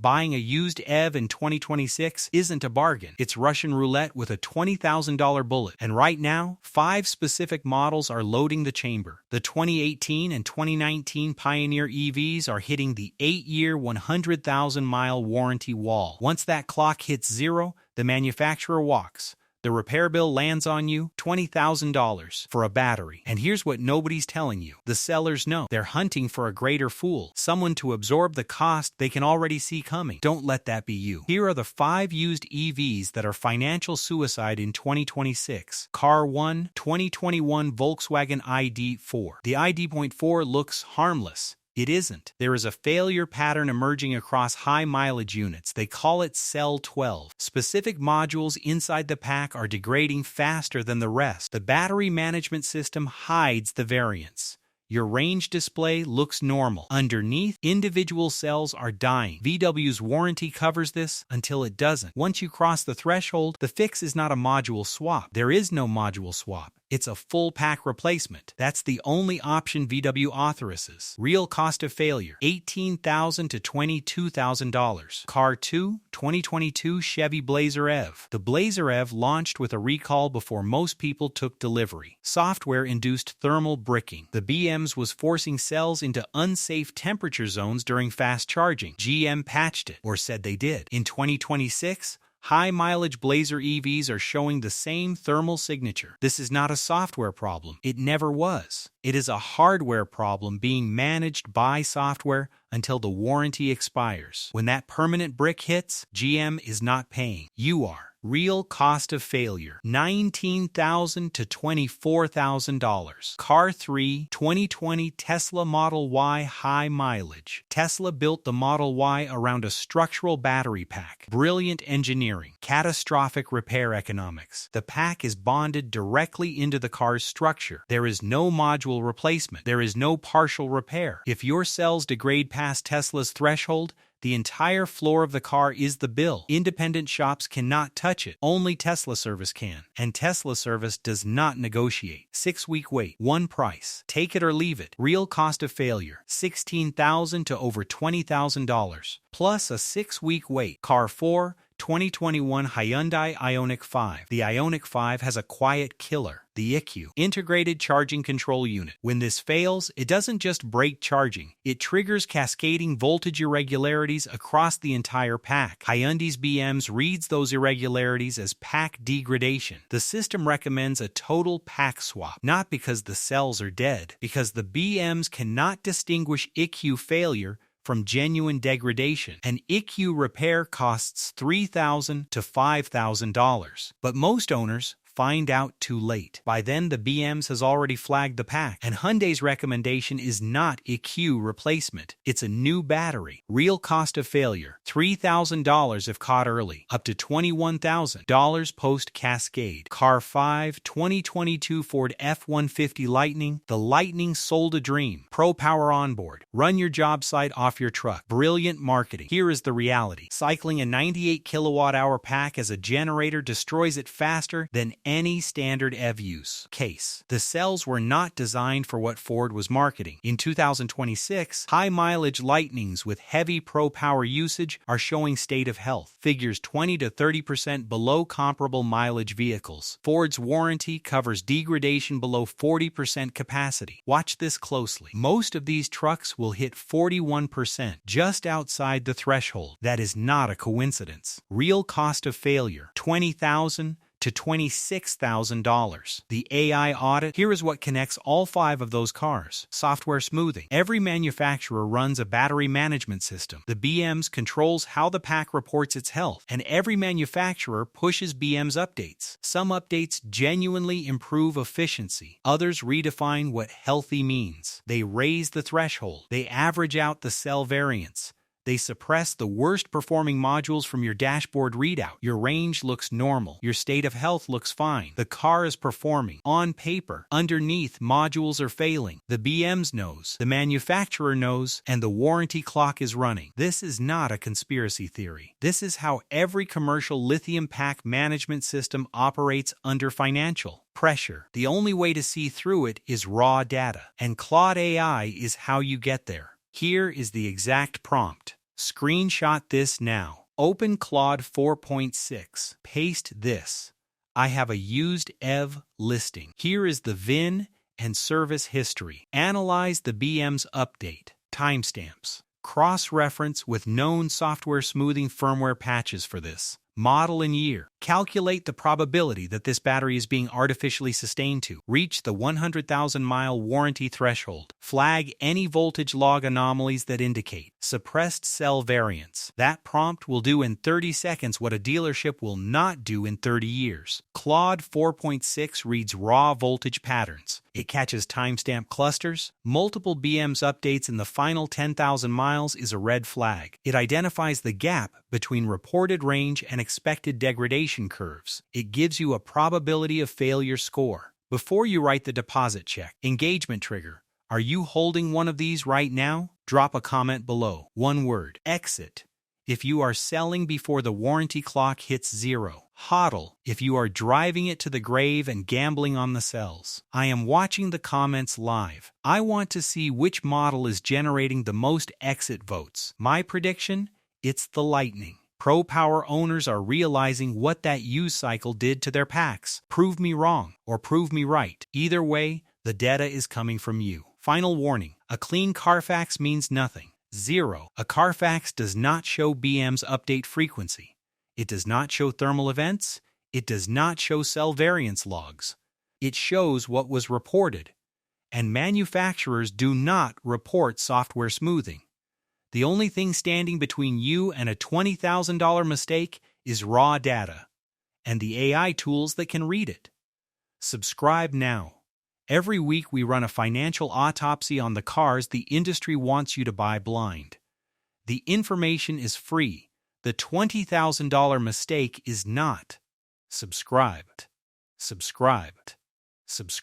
Buying a used EV in 2026 isn't a bargain. It's Russian roulette with a $20,000 bullet. And right now, 5 specific models are loading the chamber. The 2018 and 2019 Pioneer EVs are hitting the 8-year, 100,000-mile warranty wall. Once that clock hits zero, the manufacturer walks. The repair bill lands on you, $20,000 for a battery. And here's what nobody's telling you. The sellers know. They're hunting for a greater fool, someone to absorb the cost they can already see coming. Don't let that be you. Here are the 5 used EVs that are financial suicide in 2026. Car 1, 2021 Volkswagen ID.4. The ID.4 looks harmless. It isn't. There is a failure pattern emerging across high-mileage units. They call it Cell 12. Specific modules inside the pack are degrading faster than the rest. The battery management system hides the variance. Your range display looks normal. Underneath, individual cells are dying. VW's warranty covers this until it doesn't. Once you cross the threshold, the fix is not a module swap. There is no module swap. It's a full pack replacement. That's the only option VW authorizes. Real cost of failure, $18,000 to $22,000. Car 2, 2022 Chevy Blazer EV. The Blazer EV launched with a recall before most people took delivery. Software-induced thermal bricking. The BMs was forcing cells into unsafe temperature zones during fast charging. GM patched it, or said they did. In 2026, high-mileage Blazer EVs are showing the same thermal signature. This is not a software problem. It never was. It is a hardware problem being managed by software until the warranty expires. When that permanent brick hits, GM is not paying. You are. Real cost of failure, $19,000 to $24,000. Car 3, 2020 Tesla Model Y high mileage. Tesla built the Model Y around a structural battery pack. Brilliant engineering, catastrophic repair economics. The pack is bonded directly into the car's structure. There is no module replacement. There is no partial repair. If your cells degrade past Tesla's threshold, the entire floor of the car is the bill. Independent shops cannot touch it. Only Tesla service can. And Tesla service does not negotiate. 6-week wait. One price. Take it or leave it. Real cost of failure, $16,000 to over $20,000. Plus a 6-week wait. Car 4, 2021 Hyundai Ioniq 5. The Ioniq 5 has a quiet killer, the ECU, Integrated Charging Control Unit. When this fails, it doesn't just break charging. It triggers cascading voltage irregularities across the entire pack. Hyundai's BMs reads those irregularities as pack degradation. The system recommends a total pack swap, not because the cells are dead, because the BMs cannot distinguish ECU failure from genuine degradation. An ECU repair costs $3,000 to $5,000, but most owners find out too late. By then, the BMs has already flagged the pack, and Hyundai's recommendation is not ECU replacement. It's a new battery. Real cost of failure, $3,000 if caught early, up to $21,000 post-cascade. Car 5, 2022 Ford F-150 Lightning. The Lightning sold a dream. Pro Power Onboard. Run your job site off your truck. Brilliant marketing. Here is the reality. Cycling a 98 kilowatt-hour pack as a generator destroys it faster than any standard EV use case. The cells were not designed for what Ford was marketing. In 2026, high-mileage Lightnings with heavy Pro Power usage are showing state of health. Figures 20 to 30% below comparable mileage vehicles. Ford's warranty covers degradation below 40% capacity. Watch this closely. Most of these trucks will hit 41%, just outside the threshold. That is not a coincidence. Real cost of failure, $20,000 to $26,000. The AI audit, here is what connects all 5 of those cars. Software smoothing. Every manufacturer runs a battery management system. The BMs controls how the pack reports its health, and every manufacturer pushes BMs updates. Some updates genuinely improve efficiency. Others redefine what healthy means. They raise the threshold. They average out the cell variance. They suppress the worst-performing modules from your dashboard readout. Your range looks normal. Your state of health looks fine. The car is performing. On paper, underneath, modules are failing. The BMs knows, the manufacturer knows, and the warranty clock is running. This is not a conspiracy theory. This is how every commercial lithium pack management system operates under financial pressure. The only way to see through it is raw data, and Claude AI is how you get there. Here is the exact prompt. Screenshot this now. Open Claude 4.6. Paste this. I have a used EV listing. Here is the VIN and service history. Analyze the BM's update. Timestamps. Cross-reference with known software smoothing firmware patches for this. Model and year. Calculate the probability that this battery is being artificially sustained to reach the 100,000-mile warranty threshold. Flag any voltage log anomalies that indicate suppressed cell variance. That prompt will do in 30 seconds what a dealership will not do in 30 years. Claude 4.6 reads raw voltage patterns. It catches timestamp clusters. Multiple BM's updates in the final 10,000 miles is a red flag. It identifies the gap between reported range and expected degradation curves. It gives you a probability of failure score. Before you write the deposit check, engagement trigger. Are you holding one of these right now? Drop a comment below. One word. Exit. If you are selling before the warranty clock hits 0. HODL. If you are driving it to the grave and gambling on the cells. I am watching the comments live. I want to see which model is generating the most exit votes. My prediction? It's the Lightning. Pro Power owners are realizing what that use cycle did to their packs. Prove me wrong or prove me right. Either way, the data is coming from you. Final warning. A clean Carfax means nothing. 0. A Carfax does not show BM's update frequency. It does not show thermal events. It does not show cell variance logs. It shows what was reported. And manufacturers do not report software smoothing. The only thing standing between you and a $20,000 mistake is raw data and the AI tools that can read it. Subscribe now. Every week we run a financial autopsy on the cars the industry wants you to buy blind. The information is free. The $20,000 mistake is not. Subscribed. Subscribed. Subscribed.